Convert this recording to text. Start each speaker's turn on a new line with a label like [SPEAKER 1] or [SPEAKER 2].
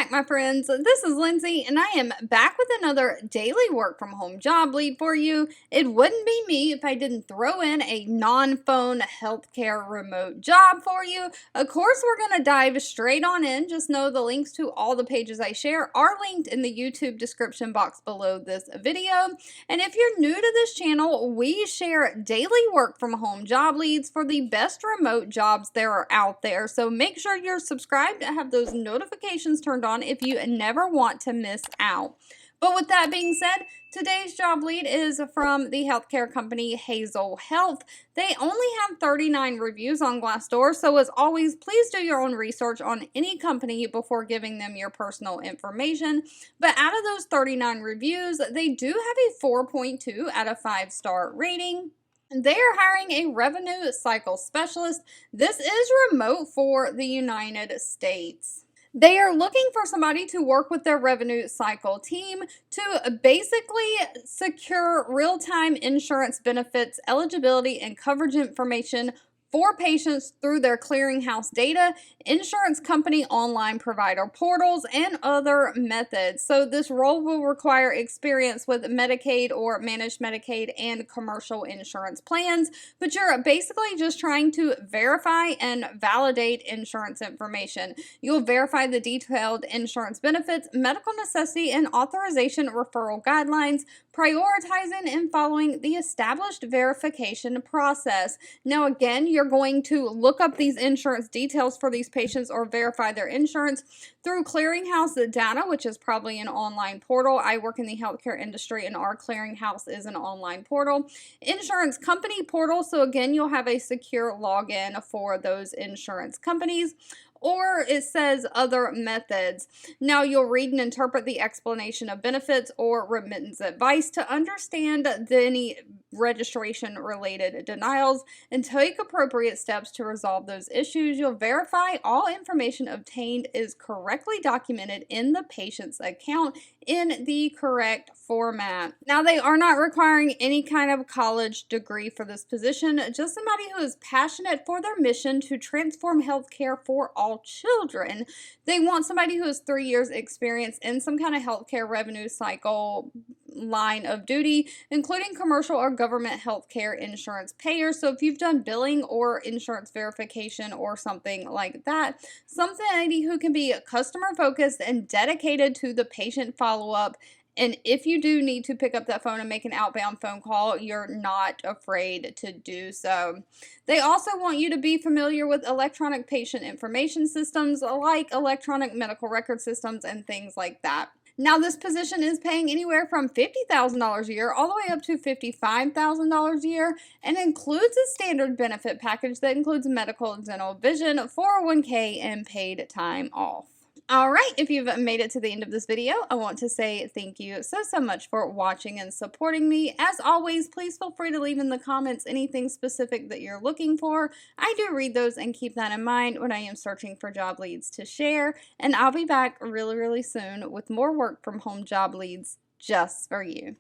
[SPEAKER 1] back, my friends. This is Lindsay, and I am back with another daily work from home job lead for you. It wouldn't be me if I didn't throw in a non-phone healthcare remote job for you. Of course, we're going to dive straight on in. Just know the links to all the pages I share are linked in the YouTube description box below this video. And if you're new to this channel, we share daily work from home job leads for the best remote jobs there are out there. So make sure you're subscribed and have those notifications turned on if you never want to miss out. But with that being said, today's job lead is from the healthcare company Hazel Health. They only have 39 reviews on Glassdoor, so as always, please do your own research on any company before giving them your personal information. But out of those 39 reviews, they do have a 4.2 out of 5-star rating. They are hiring a revenue cycle specialist. This is remote for the United States. They are looking for somebody to work with their revenue cycle team to basically secure real-time insurance benefits, eligibility, and coverage information for patients through their clearinghouse data, insurance company online provider portals, and other methods. So this role will require experience with Medicaid or managed Medicaid and commercial insurance plans, but you're basically just trying to verify and validate insurance information. You'll verify the detailed insurance benefits, medical necessity, and authorization referral guidelines, prioritizing and following the established verification process. Now again, you're going to look up these insurance details for these patients or verify their insurance through clearinghouse data, which is probably an online portal. I work in the healthcare industry and our clearinghouse is an online portal. Insurance company portal, so again, you'll have a secure login for those insurance companies. Or it says other methods. Now you'll read and interpret the explanation of benefits or remittance advice to understand any registration related denials and take appropriate steps to resolve those issues. You'll verify all information obtained is correctly documented in the patient's account in the correct format. Now they are not requiring any kind of college degree for this position, just somebody who is passionate for their mission to transform healthcare for all children. They want somebody who has 3 years experience in some kind of healthcare revenue cycle line of duty, including commercial or government healthcare insurance payers. So if you've done billing or insurance verification or something like that, somebody who can be customer focused and dedicated to the patient follow-up. And if you do need to pick up that phone and make an outbound phone call, you're not afraid to do so. They also want you to be familiar with electronic patient information systems like electronic medical record systems and things like that. Now, this position is paying anywhere from $50,000 a year all the way up to $55,000 a year and includes a standard benefit package that includes medical, dental, vision, 401k, and paid time off. All right, if you've made it to the end of this video, I want to say thank you so much for watching and supporting me. As always, please feel free to leave in the comments anything specific that you're looking for. I do read those and keep that in mind when I am searching for job leads to share. And I'll be back really soon with more work from home job leads just for you.